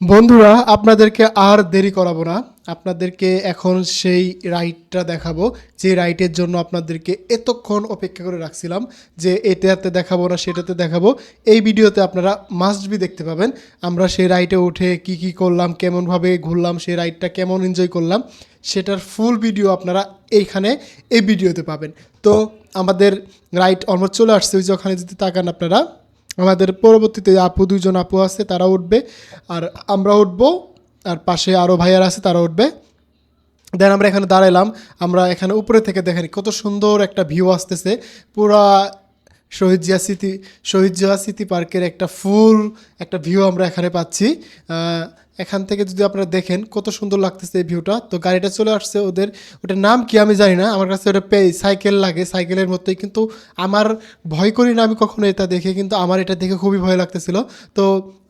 বন্ধুরা, আপনাদেরকে আর দেরি করাবো না। আপনাদেরকে এখন সেই রাইডটা দেখাবো, যে রাইডের জন্য আপনাদেরকে এতক্ষণ অপেক্ষা করে রাখছিলাম, যে এটাতে দেখাবো না সেটাতে দেখাবো। এই ভিডিওতে আপনারা মাস্ট বি দেখতে পাবেন আমরা সেই রাইডে উঠে কি কি করলাম, কেমনভাবে ঘুরলাম, সেই রাইডটা কেমন এনজয় করলাম, সেটার ফুল ভিডিও আপনারা এইখানে এই ভিডিওতে পাবেন। তো আমাদের রাইড অলমোস্ট চলে আসছে, ওই যে ওখানে যদি তাকান আপনারা, আমাদের পরবর্তীতে দুইজন আপু আছে, তারা উঠবে আর আমরা উঠবো, আর পাশে আরও ভাইয়ারা আছে তারা উঠবে। দেন আমরা এখানে দাঁড়ালাম, আমরা এখানে উপরে থেকে দেখেন কত সুন্দর একটা ভিউ আসতেছে। পুরা শহীদ জিয়া স্মৃতি পার্কের একটা ফুল একটা ভিউ আমরা এখানে পাচ্ছি। এখান থেকে যদি আপনারা দেখেন কত সুন্দর লাগতেছে এই ভিউটা। তো গাড়িটা চলে আসছে, ওটার নাম কি আমি জানি না, আমার কাছে ওটা সাইকেল লাগে, সাইকেলের মতোই, কিন্তু আমার ভয় করি না আমি কখনো এটা দেখে, কিন্তু আমার এটা দেখে খুবই ভয় লাগতেছিল। তো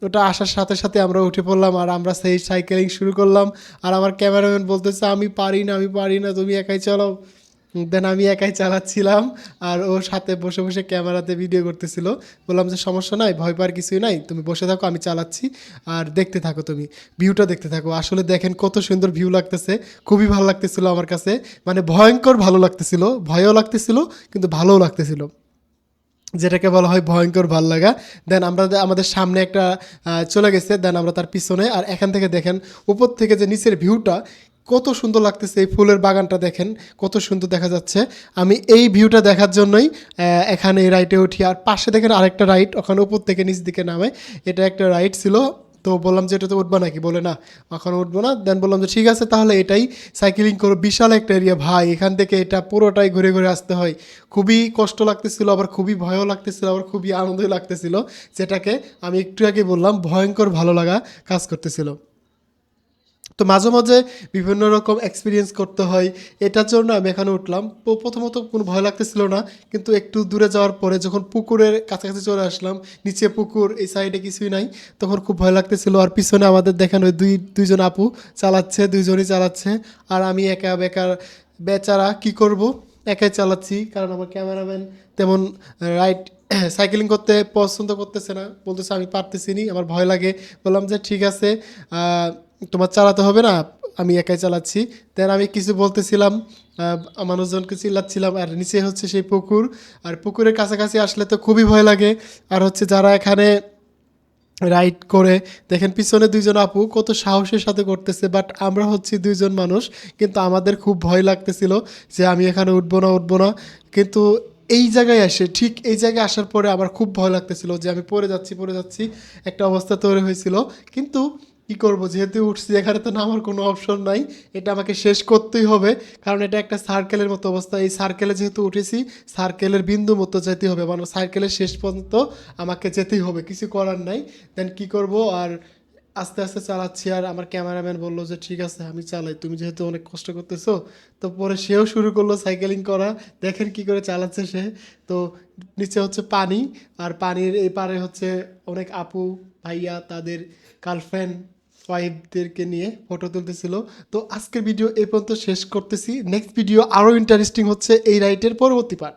ওটা আসার সাথে সাথে আমরা উঠে পড়লাম আর আমরা সেই সাইকেলিং শুরু করলাম। আর আমার ক্যামেরাম্যান বলতেছে আমি পারি না, আমি পারি না, তুমি একাই চালাও। দেন আমি একাই চালাচ্ছিলাম আর ওর সাথে বসে বসে ক্যামেরাতে ভিডিও করতেছিল। বললাম যে সমস্যা নাই, ভয় পাওয়ার কিছুই নাই, তুমি বসে থাকো, আমি চালাচ্ছি আর দেখতে থাকো, তুমি ভিউটা দেখতে থাকো। আসলে দেখেন কত সুন্দর ভিউ লাগতেছে, খুবই ভালো লাগতেছিল আমার কাছে, মানে ভয়ঙ্কর ভালো লাগতেছিল, ভয়ও লাগতেছিল কিন্তু ভালোও লাগতেছিল, যেটাকে বলা হয় ভয়ঙ্কর ভাল লাগা। দেন আমরা আমাদের সামনে একটা চলে গেছে, দেন আমরা তার পিছনে। আর এখান থেকে দেখেন উপর থেকে যে নিচের ভিউটা কত সুন্দর লাগতেছে, এই ফুলের বাগানটা দেখেন কত সুন্দর দেখা যাচ্ছে। আমি এই ভিউটা দেখার জন্যই এখানে এই রাইডে উঠি। আর পাশে দেখেন আরেকটা রাইড, ওখানে উপর থেকে নিচ দিকে নামে, এটা একটা রাইড ছিল। তো বললাম যে এটাতে উঠবো নাকি, বলে না এখন উঠবো না। দেন বললাম যে ঠিক আছে তাহলে এটাই সাইকেলিং করো, বিশাল একটা এরিয়া ভাই, এখান থেকে এটা পুরোটাই ঘুরে ঘুরে আসতে হয়। খুবই কষ্ট লাগতেছিল, আবার খুবই ভয়ও লাগতেছিল, আবার খুবই আনন্দই লাগতেছিল, যেটাকে আমি একটু আগে বললাম ভয়ঙ্কর ভালো লাগা কাজ করতেছিল। তো মাঝে মাঝে বিভিন্ন রকম এক্সপিরিয়েন্স করতে হয়, এটার জন্য আমি এখানে উঠলাম। তো প্রথমত কোনো ভয় লাগতেছিল না, কিন্তু একটু দূরে যাওয়ার পরে যখন পুকুরের কাছাকাছি চলে আসলাম, নিচে পুকুর, এই সাইডে কিছুই নাই, তখন খুব ভয় লাগতেছিল। আর পিছনে আমাদের দেখেন ওই দুইজন আপু চালাচ্ছে, দুইজনই চালাচ্ছে, আর আমি একা বেকার বেচারা কি করব, একাই চালাচ্ছি, কারণ আমার ক্যামেরাম্যান তেমন রাইড সাইকেলিং করতে পছন্দ করতেছে না, বলতেছে আমি পারতেছি নি, আমার ভয় লাগে। বললাম যে ঠিক আছে, তোমার চালাতে হবে না, আমি একাই চালাচ্ছি। দেন আমি কিছু বলতেছিলাম, মানুষজনকে চিল্লাচ্ছিলাম, আর নিচে হচ্ছে সেই পুকুর, আর পুকুরের কাছাকাছি আসলে তো খুবই ভয় লাগে। আর হচ্ছে যারা এখানে রাইড করে দেখেন পিছনে দুইজন আপু কত সাহসের সাথে করতেছে, বাট আমরা হচ্ছি দুইজন মানুষ, কিন্তু আমাদের খুব ভয় লাগতেছিল যে আমি এখানে উঠবো না উঠবো না। কিন্তু এই জায়গায় আসে, ঠিক এই জায়গায় আসার পরে আমার খুব ভয় লাগতেছিল যে আমি পড়ে যাচ্ছি, একটা অবস্থা তৈরি হয়েছিল। কিন্তু কী করব, যেহেতু উঠছি এখানে তো নামার কোনো অপশন নাই, এটা আমাকে শেষ করতেই হবে, কারণ এটা একটা সার্কেলের মতো অবস্থা। এই সার্কেলে যেহেতু উঠেছি, সার্কেলের বিন্দু মতো যেতে হবে, মানে সার্কেলের শেষ পর্যন্ত আমাকে যেতেই হবে, কিছু করার নাই। দেন কী করব, আর আস্তে আস্তে চালাচ্ছি। আর আমার ক্যামেরাম্যান বললো যে ঠিক আছে আমি চালাই, তুমি যেহেতু অনেক কষ্ট করতেছো। তো পরে সেও শুরু করলো সাইকেলিং করা, দেখেন কি করে চালাচ্ছে সে। তো নিচে হচ্ছে পানি, আর পানির এই পারে হচ্ছে অনেক আপু ভাইয়া তাদের গার্লফ্রেন্ড ওয়াইফদেরকে নিয়ে ফটো তুলতেছিল। তো আজকের ভিডিও এই পর্যন্ত শেষ করতেছি, নেক্সট ভিডিও আরও ইন্টারেস্টিং হচ্ছে এই রাইডের পরবর্তী পার্ট।